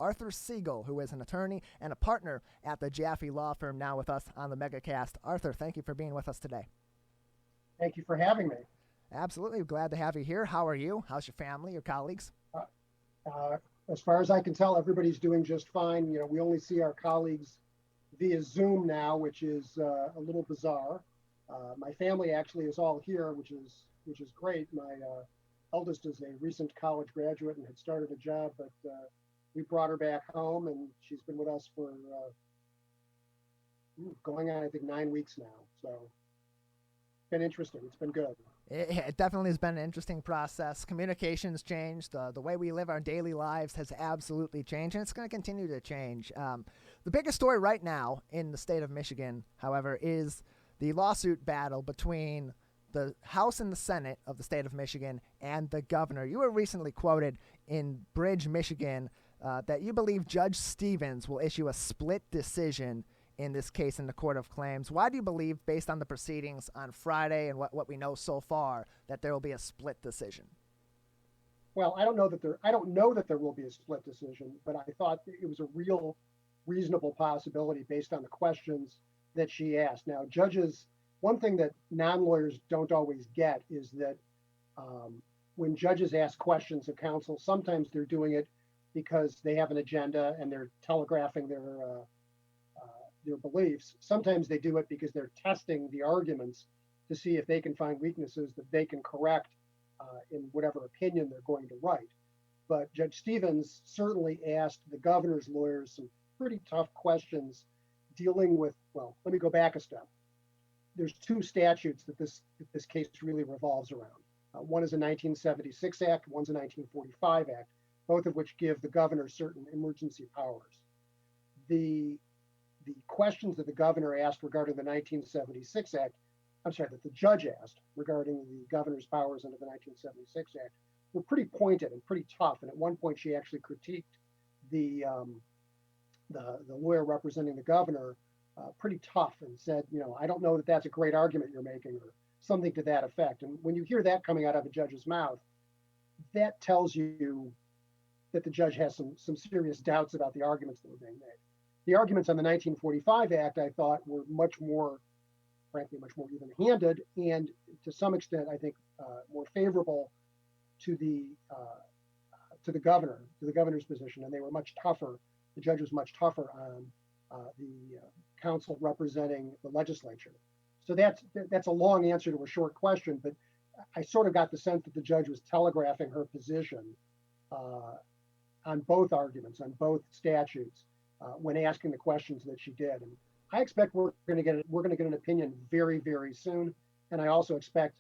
Arthur Siegel, who is an attorney and a partner at the Jaffe Law Firm, now with us on the MegaCast. Arthur, thank you for being with us today. Thank you for having me. Absolutely. Glad to have you here. How are you? How's your family, your colleagues? As far as I can tell, everybody's doing just fine. You know, we only see our colleagues via Zoom now, which is a little bizarre. My family actually is all here, which is great. My eldest is a recent college graduate and had started a job, but we brought her back home, and she's been with us for going on, I think, 9 weeks now. So it's been interesting. It's been good. It definitely has been an interesting process. Communication's changed. The way we live our daily lives has absolutely changed, and it's going to continue to change. The biggest story right now in the state of Michigan, however, is the lawsuit battle between the House and the Senate of the state of Michigan and the governor. You were recently quoted in Bridge, Michigan, that you believe Judge Stevens will issue a split decision in this case in the Court of Claims. Why do you believe, based on the proceedings on Friday and what we know so far, that there will be a split decision? Well, I don't know that there will be a split decision, but I thought it was a real reasonable possibility based on the questions that she asked. Now, judges, one thing that non-lawyers don't always get is that when judges ask questions of counsel, sometimes they're doing it because they have an agenda and they're telegraphing their beliefs. Sometimes they do it because they're testing the arguments to see if they can find weaknesses that they can correct in whatever opinion they're going to write. But Judge Stevens certainly asked the governor's lawyers some pretty tough questions dealing with, well, let me go back a step. There's two statutes that this case really revolves around. One is a 1976 Act, one's a 1945 Act, both of which give the governor certain emergency powers. The questions that the governor asked regarding the 1976 Act, that the judge asked regarding the governor's powers under the 1976 Act were pretty pointed and pretty tough. And at one point, she actually critiqued the lawyer representing the governor pretty tough and said, I don't know that that's a great argument you're making, or something to that effect. And when you hear that coming out of a judge's mouth, that tells you that the judge has some serious doubts about the arguments that were being made. The arguments on the 1945 Act, I thought, were frankly, much more even-handed, and to some extent, I think, more favorable to the governor's position, and they were much tougher. The judge was much tougher on the counsel representing the legislature. So that's a long answer to a short question, but I sort of got the sense that the judge was telegraphing her position on both arguments, on both statutes, when asking the questions that she did. And I expect we're going to get an opinion very, very soon. And I also expect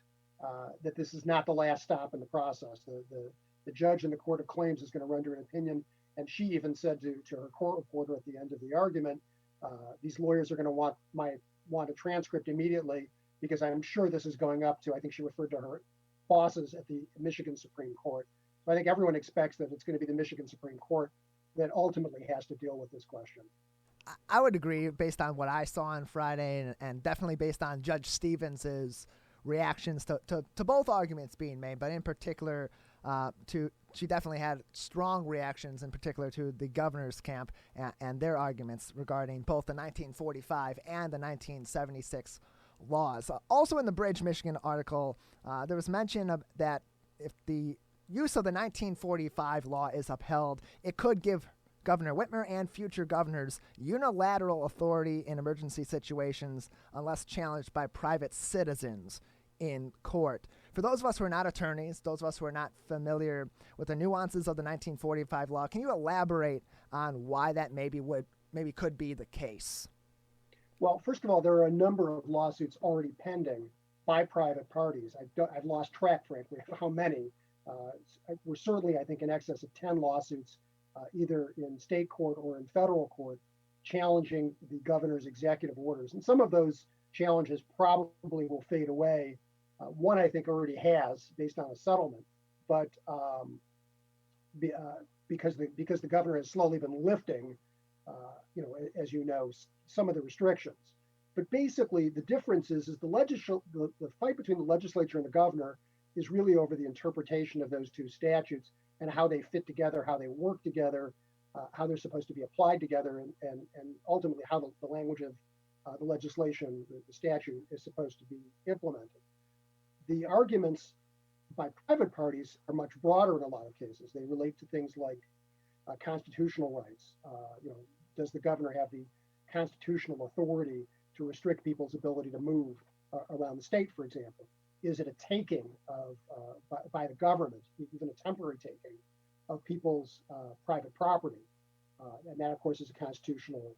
that this is not the last stop in the process. The judge in the Court of Claims is going to render an opinion. And she even said to her court reporter at the end of the argument, these lawyers are going to want a transcript immediately, because I'm sure this is going up to, I think she referred to her bosses at the Michigan Supreme Court. So I think everyone expects that it's going to be the Michigan Supreme Court that ultimately has to deal with this question. I would agree based on what I saw on Friday, and definitely based on Judge Stevens's reactions to both arguments being made, but in particular she definitely had strong reactions in particular to the governor's camp and their arguments regarding both the 1945 and the 1976 laws. Also in the Bridge, Michigan article, there was mention of that if the use of the 1945 law is upheld, it could give Governor Whitmer and future governors unilateral authority in emergency situations unless challenged by private citizens in court. For those of us who are not attorneys, those of us who are not familiar with the nuances of the 1945 law, can you elaborate on why that maybe could be the case? Well, first of all, there are a number of lawsuits already pending by private parties. I've lost track, frankly, of how many. We're certainly, I think, in excess of 10 lawsuits, either in state court or in federal court, challenging the governor's executive orders. And some of those challenges probably will fade away. One, I think, already has, based on a settlement, but because the governor has slowly been lifting, as you know, some of the restrictions. But basically, the difference is the fight between the legislature and the governor is really over the interpretation of those two statutes and how they fit together, how they work together, how they're supposed to be applied together, and ultimately how the language of the legislation, the statute, is supposed to be implemented. The arguments by private parties are much broader in a lot of cases. They relate to things like constitutional rights. Does the governor have the constitutional authority to restrict people's ability to move around the state, for example? Is it a taking of by the government, even a temporary taking of people's private property? And that, of course, is a constitutional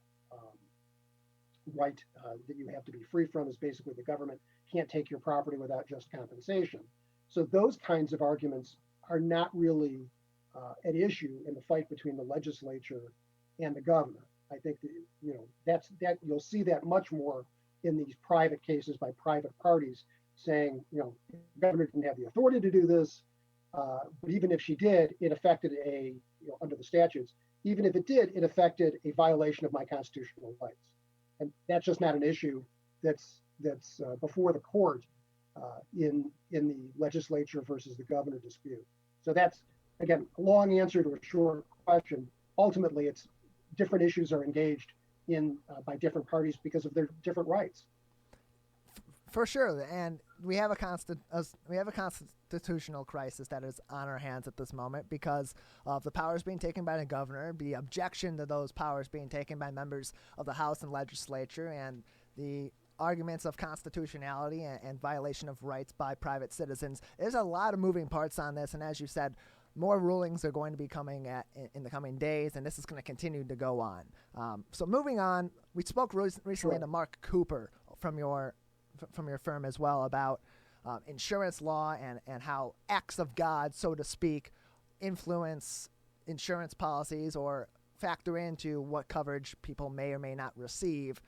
right that you have to be free from. Is basically the government can't take your property without just compensation. So those kinds of arguments are not really at issue in the fight between the legislature and the governor. I think that you'll see that much more in these private cases by private parties saying, the governor didn't have the authority to do this, but even if she did, it affected under the statutes. Even if it did, it affected a violation of my constitutional rights, and that's just not an issue that's before the court in the legislature versus the governor dispute. So that's, again, a long answer to a short question. Ultimately, it's different issues are engaged in by different parties because of their different rights. For sure, and we have a constitutional crisis that is on our hands at this moment because of the powers being taken by the governor, the objection to those powers being taken by members of the House and legislature, and the arguments of constitutionality and violation of rights by private citizens. There's a lot of moving parts on this, and as you said, more rulings are going to be coming in the coming days, and this is going to continue to go on. So moving on, we spoke recently to Mark Cooper from your firm as well about insurance law and how acts of God, so to speak, influence insurance policies or factor into what coverage people may or may not receive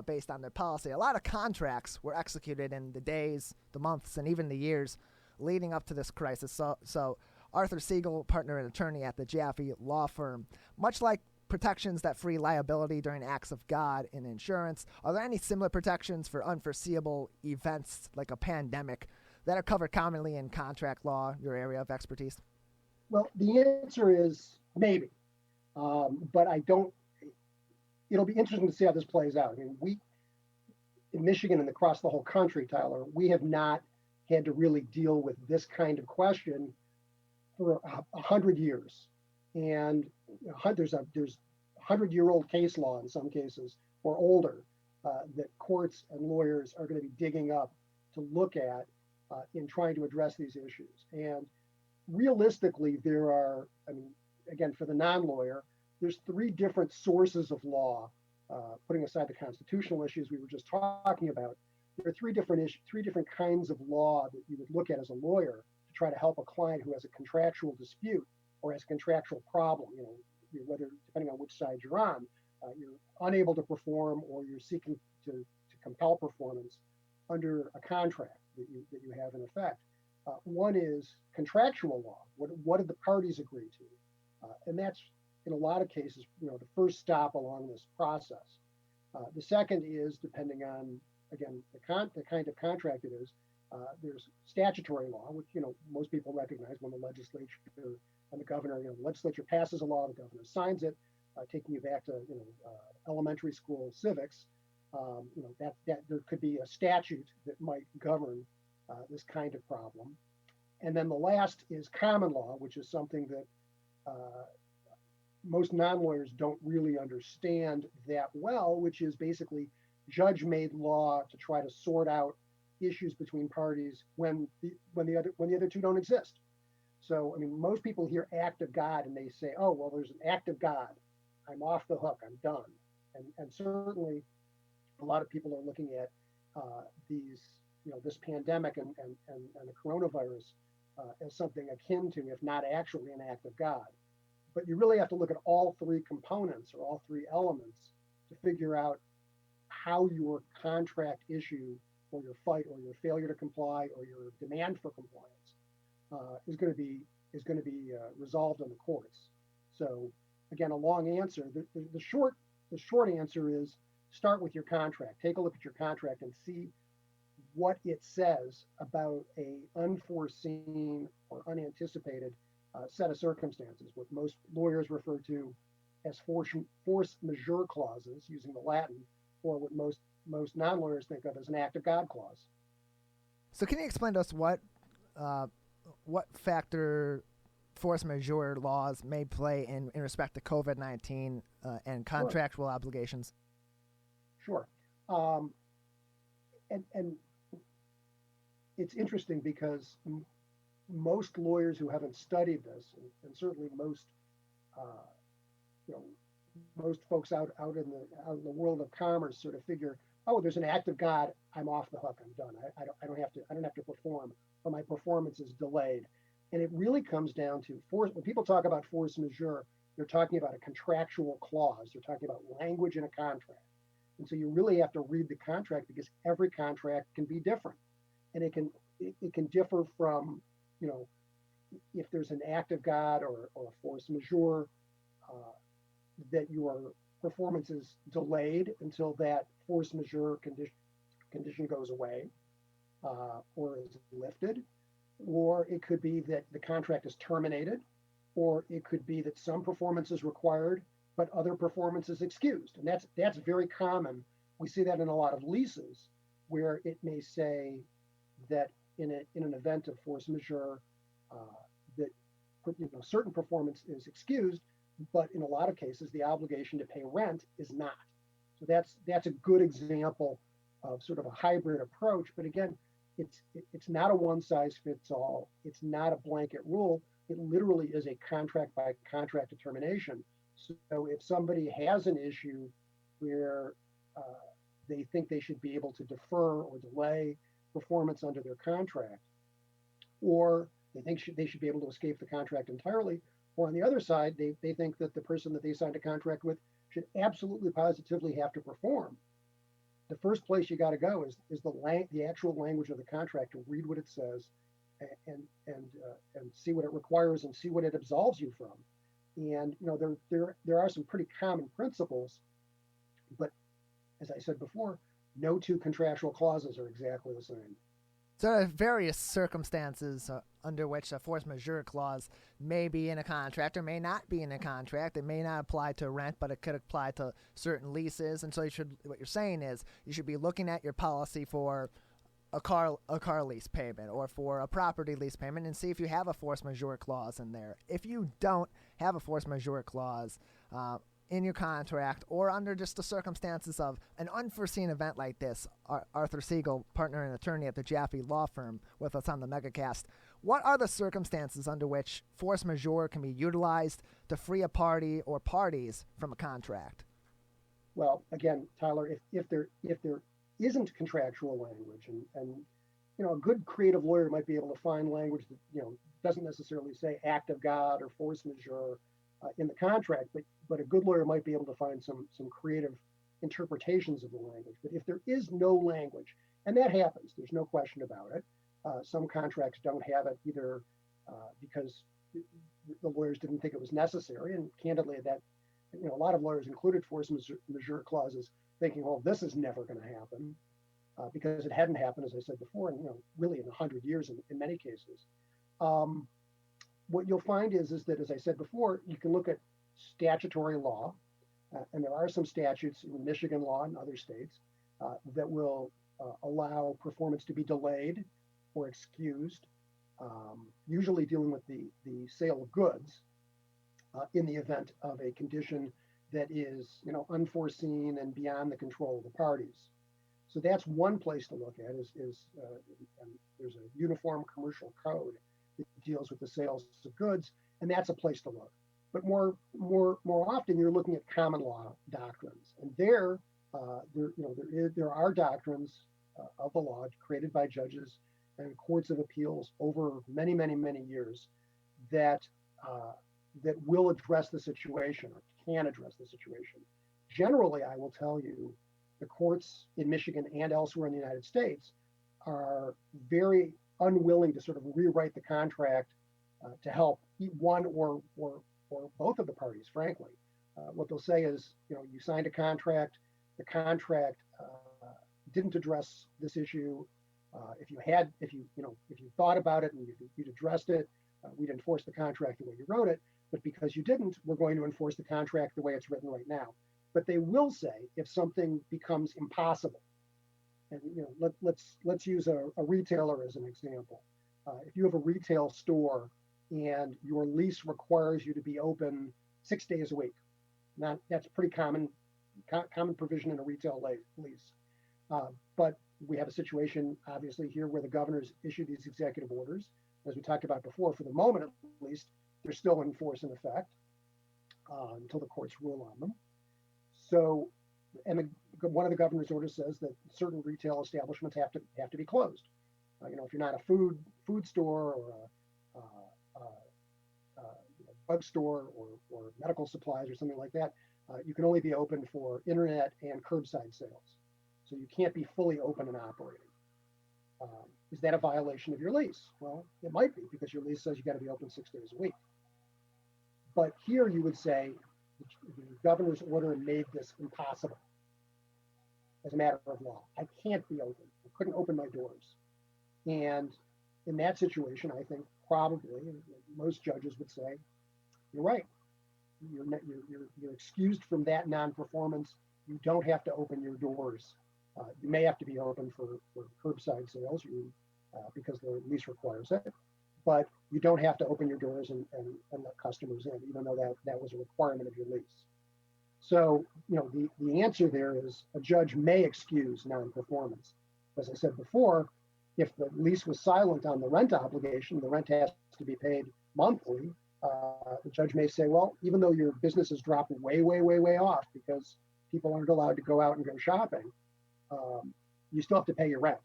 based on their policy. A lot of contracts were executed in the days, the months, and even the years leading up to this crisis. So Arthur Siegel, partner and attorney at the Jaffe Law Firm, much like protections that free liability during acts of God in insurance, are there any similar protections for unforeseeable events like a pandemic that are covered commonly in contract law, your area of expertise? Well, the answer is maybe, but I don't. It'll be interesting to see how this plays out. I mean, we in Michigan and across the whole country, Tyler, we have not had to really deal with this kind of question for 100 years, and there's 100-year-old case law in some cases or older that courts and lawyers are going to be digging up to look at in trying to address these issues. And realistically, there are, again, for the non-lawyer, there's 3 different sources of law, putting aside the constitutional issues we were just talking about. There are 3 different kinds of law that you would look at as a lawyer to try to help a client who has a contractual dispute or has a contractual problem, whether, depending on which side you're on, you're unable to perform or you're seeking to compel performance under a contract that you have in effect. One is contractual law. What did the parties agree to? And that's, in a lot of cases, the first stop along this process. The second is, depending on, again, the kind of contract it is, there's statutory law, which, most people recognize when the legislature and the governor, the legislature passes a law, the governor signs it, taking you back to, elementary school civics, that there could be a statute that might govern this kind of problem. And then the last is common law, which is something that most non-lawyers don't really understand that well, which is basically judge-made law to try to sort out issues between parties when the other two don't exist. So, most people hear act of God and they say, oh, well, there's an act of God. I'm off the hook. I'm done. And certainly a lot of people are looking at this pandemic and the coronavirus as something akin to, if not actually, an act of God. But you really have to look at all 3 components or all 3 elements to figure out how your contract issue or your fight or your failure to comply or your demand for compliance is going to be resolved in the courts. So again, a long answer. The short answer is start with your contract. Take a look at your contract and see what it says about a unforeseen or unanticipated set of circumstances, what most lawyers refer to as force majeure clauses, using the Latin, or what most non-lawyers think of as an act of God clause. So can you explain to us what factor force majeure laws may play in respect to COVID-19 and contractual obligations? Sure. And it's interesting because most lawyers who haven't studied this, and certainly most most folks out in the world of commerce sort of figure, oh, there's an act of God, I'm off the hook, I'm done. I don't have to perform, or my performance is delayed. And it really comes down to when people talk about force majeure, they're talking about a contractual clause. They're talking about language in a contract. And so you really have to read the contract, because every contract can be different. And it can differ from, if there's an act of God or a force majeure, that your performance is delayed until that force majeure condition goes away or is lifted. Or it could be that the contract is terminated, or it could be that some performance is required, but other performance is excused. And that's very common. We see that in a lot of leases, where it may say that in an event of force majeure, that certain performance is excused, but in a lot of cases, the obligation to pay rent is not. So that's a good example of sort of a hybrid approach. But again, it's not a one size fits all. It's not a blanket rule. It literally is a contract by contract determination. So if somebody has an issue where they think they should be able to defer or delay performance under their contract, or they think they should be able to escape the contract entirely, or on the other side, they think that the person that they signed a contract with should absolutely positively have to perform, the first place you got to go is the actual language of the contract, to read what it says and see what it requires and see what it absolves you from. And there are some pretty common principles, but as I said before, no two contractual clauses are exactly the same. So there are various circumstances under which a force majeure clause may be in a contract or may not be in a contract. It may not apply to rent, but it could apply to certain leases. And so what you're saying is you should be looking at your policy for a car lease payment or for a property lease payment and see if you have a force majeure clause in there. If you don't have a force majeure clause in your contract, or under just the circumstances of an unforeseen event like this, Arthur Siegel, partner and attorney at the Jaffe Law Firm, with us on the MegaCast. What are the circumstances under which force majeure can be utilized to free a party or parties from a contract? Well, again, Tyler, if there isn't contractual language, and a good creative lawyer might be able to find language that doesn't necessarily say act of God or force majeure in the contract, but a good lawyer might be able to find some creative interpretations of the language. But if there is no language, and that happens, there's no question about it. Some contracts don't have it either because the lawyers didn't think it was necessary, and candidly, that a lot of lawyers included force majeure clauses, thinking, well, this is never going to happen, because it hadn't happened, as I said before, really in 100 years in many cases. What you'll find is that, as I said before, you can look at statutory law, and there are some statutes in Michigan law and other states that will allow performance to be delayed or excused, usually dealing with the sale of goods in the event of a condition that is unforeseen and beyond the control of the parties. So that's one place to look at is there's a uniform commercial code that deals with the sales of goods, and that's a place to look. But more often, you're looking at common law doctrines, and there are doctrines of the law created by judges and courts of appeals over many years that will address the situation or can address the situation. Generally, I will tell you, the courts in Michigan and elsewhere in the United States are very unwilling to sort of rewrite the contract to help one or both of the parties, frankly. What they'll say is, you signed a contract, the contract didn't address this issue. If you thought about it and you'd addressed it, we'd enforce the contract the way you wrote it. but because you didn't, we're going to enforce the contract the way it's written right now. But they will say if something becomes impossible, and let's use a retailer as an example. If you have a retail store and your lease requires you to be open 6 days a week, that's pretty common provision in a retail lease. But we have a situation, obviously, here where the governor's issued these executive orders. As we talked about before, for the moment at least, they're still in force in effect until the courts rule on them. So, and one of the governor's orders says that certain retail establishments have to be closed. If you're not a food store or a drug store or medical supplies or something like that, you can only be open for internet and curbside sales. So you can't be fully open and operating. Is that a violation of your lease? Well, it might be, because your lease says you got to be open 6 days a week. But here you would say the governor's order made this impossible as a matter of law. I can't be open. I couldn't open my doors. And in that situation, I think probably most judges would say, you're right. You're excused from that non-performance. You don't have to open your doors. You may have to be open for curbside sales because the lease requires it, but you don't have to open your doors and let customers in, even though that was a requirement of your lease. So, the answer there is a judge may excuse non-performance. As I said before, if the lease was silent on the rent obligation, the rent has to be paid monthly. The judge may say, well, even though your business has dropped way, way, way, way off because people aren't allowed to go out and go shopping, you still have to pay your rent.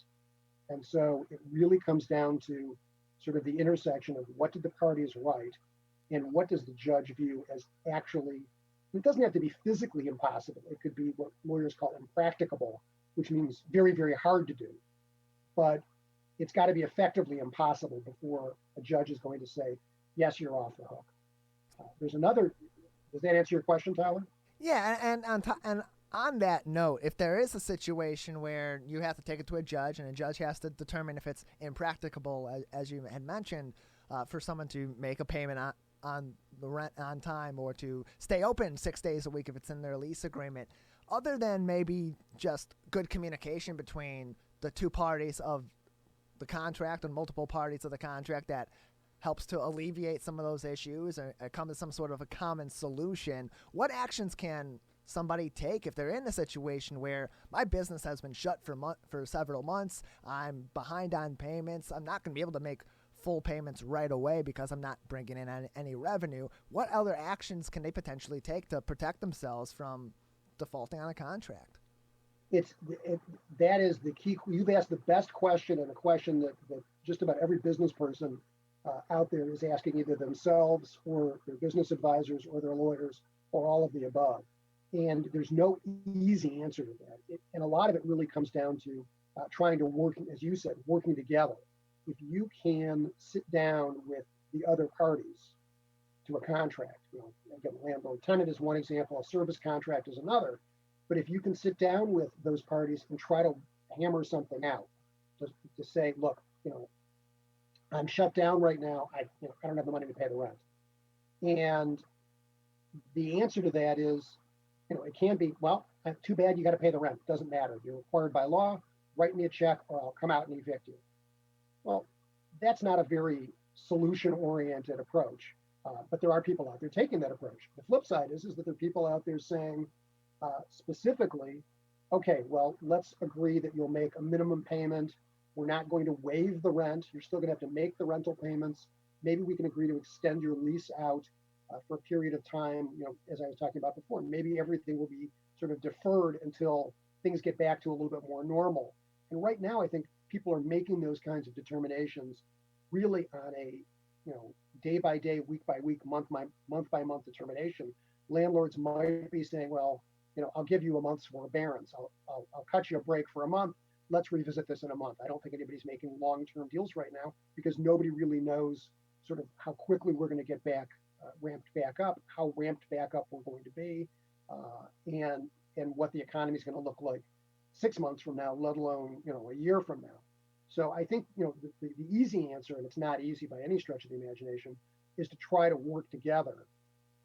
And so it really comes down to sort of the intersection of what did the parties write and what does the judge view as actually, it doesn't have to be physically impossible. It could be what lawyers call impracticable, which means very, very hard to do. But it's got to be effectively impossible before a judge is going to say, yes, you're off the hook. There's another, does that answer your question, Tyler? Yeah, and on that note, if there is a situation where you have to take it to a judge and a judge has to determine if it's impracticable, as you had mentioned, for someone to make a payment on the rent on time or to stay open 6 days a week if it's in their lease agreement, other than maybe just good communication between the two parties of the contract and multiple parties of the contract that helps to alleviate some of those issues or come to some sort of a common solution, what actions can somebody take if they're in a situation where my business has been shut for several months, I'm behind on payments, I'm not going to be able to make full payments right away because I'm not bringing in any revenue? What other actions can they potentially take to protect themselves from defaulting on a contract? That is the key. You've asked the best question, and a question that just about every business person out there is asking either themselves or their business advisors or their lawyers or all of the above. And there's no easy answer to that. And a lot of it really comes down to trying to work, as you said, working together. If you can sit down with the other parties to a contract, again, landlord-tenant is one example, a service contract is another. But if you can sit down with those parties and try to hammer something out, to say, look, I'm shut down right now. I don't have the money to pay the rent. And the answer to that is, it can be, well, too bad, you got to pay the rent. It doesn't matter. You're required by law. Write me a check or I'll come out and evict you. Well, that's not a very solution-oriented approach. But there are people out there taking that approach. The flip side is that there are people out there saying specifically, okay, well, let's agree that you'll make a minimum payment. We're not going to waive the rent. You're still going to have to make the rental payments. Maybe we can agree to extend your lease out for a period of time, as I was talking about before. Maybe everything will be sort of deferred until things get back to a little bit more normal. And right now, I think people are making those kinds of determinations really on a day by day, week by week, month by month determination. Landlords might be saying, well, I'll give you a month's forbearance. I'll cut you a break for a month. Let's revisit this in a month. I don't think anybody's making long-term deals right now because nobody really knows sort of how quickly we're going to get back ramped back up, how ramped back up we're going to be, and what the economy is going to look like 6 months from now, let alone a year from now. So I think the easy answer, and it's not easy by any stretch of the imagination, is to try to work together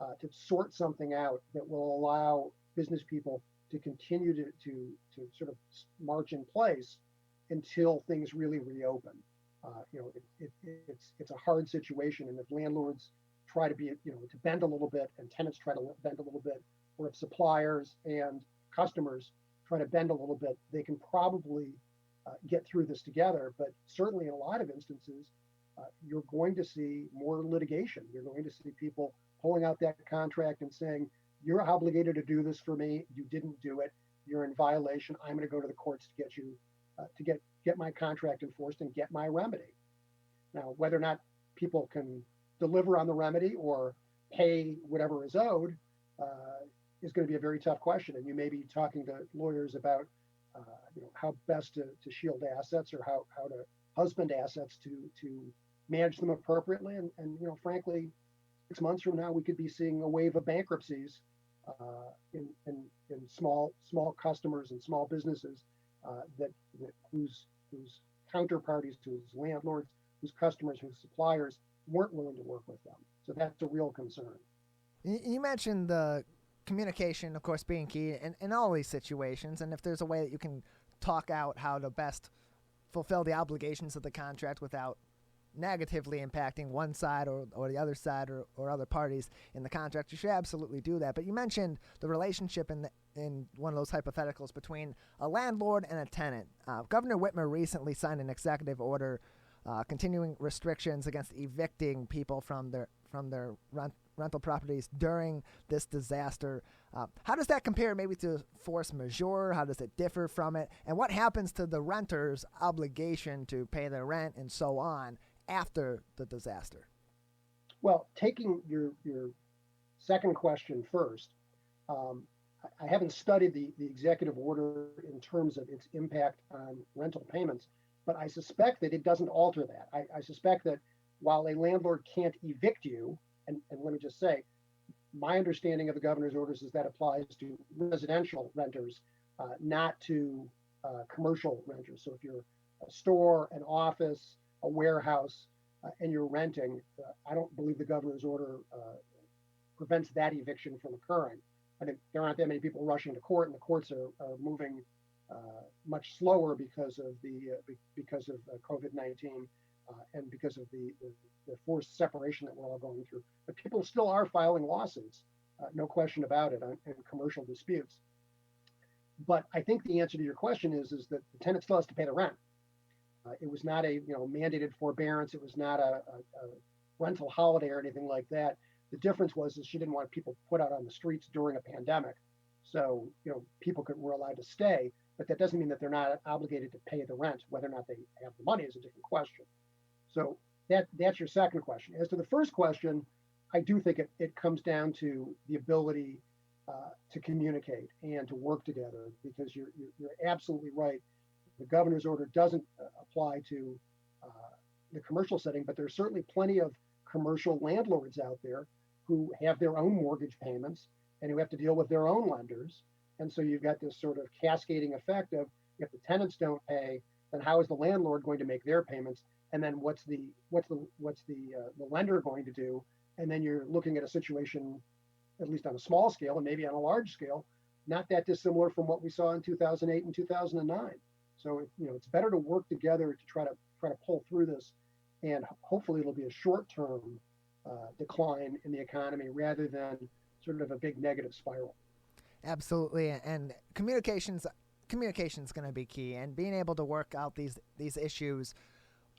to sort something out that will allow business people to continue to sort of march in place until things really reopen. It's a hard situation, and if landlords try to be, to bend a little bit, and tenants try to bend a little bit, or if suppliers and customers try to bend a little bit, they can probably get through this together. But certainly in a lot of instances, you're going to see more litigation. You're going to see people pulling out that contract and saying, you're obligated to do this for me. You didn't do it. You're in violation. I'm going to go to the courts to get you to get my contract enforced and get my remedy. Now, whether or not people can deliver on the remedy or pay whatever is owed is going to be a very tough question. And you may be talking to lawyers about how best to shield assets, or how to husband assets to manage them appropriately. And frankly, 6 months from now, we could be seeing a wave of bankruptcies in small customers and small businesses that whose counterparties, whose landlords, whose customers, whose suppliers weren't willing to work with them. So that's a real concern. You mentioned the communication, of course, being key in all these situations, and if there's a way that you can talk out how to best fulfill the obligations of the contract without negatively impacting one side or the other side or other parties in the contract, you should absolutely do that. But you mentioned the relationship in one of those hypotheticals between a landlord and a tenant. Governor Whitmer recently signed an executive order continuing restrictions against evicting people from their rental properties during this disaster. How does that compare maybe to force majeure? How does it differ from it? And what happens to the renter's obligation to pay their rent and so on after the disaster? Well, taking your second question first, I haven't studied the executive order in terms of its impact on rental payments, but I suspect that it doesn't alter that. I suspect that while a landlord can't evict you, and let me just say, my understanding of the governor's orders is that applies to residential renters, not to commercial renters. So if you're a store, an office, a warehouse, and you're renting, I don't believe the governor's order prevents that eviction from occurring. I think there aren't that many people rushing to court, and the courts are moving much slower because of COVID-19 and because of the forced separation that we're all going through. But people still are filing lawsuits, no question about it, in commercial disputes. But I think the answer to your question is that the tenant still has to pay the rent. It was not a mandated forbearance. It was not a rental holiday or anything like that. The difference was she didn't want people put out on the streets during a pandemic. So people were allowed to stay, but that doesn't mean that they're not obligated to pay the rent. Whether or not they have the money is a different question. So that's your second question. As to the first question, I do think it comes down to the ability to communicate and to work together, because you're absolutely right. The governor's order doesn't apply to the commercial setting, but there's certainly plenty of commercial landlords out there who have their own mortgage payments and who have to deal with their own lenders. And so you've got this sort of cascading effect of, if the tenants don't pay, then how is the landlord going to make their payments? And then what's the lender going to do? And then you're looking at a situation, at least on a small scale and maybe on a large scale, not that dissimilar from what we saw in 2008 and 2009. So it's better to work together to try to pull through this, and hopefully it'll be a short-term decline in the economy rather than sort of a big negative spiral. Absolutely, and communication's going to be key, and being able to work out these issues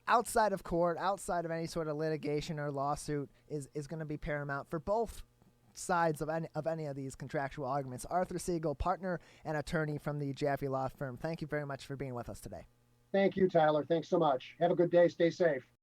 outside of court, outside of any sort of litigation or lawsuit is going to be paramount for both sides of any of these contractual arguments. Arthur Siegel, partner and attorney from the Jaffe Law Firm, thank you very much for being with us today. Thank you, Tyler. Thanks so much. Have a good day. Stay safe.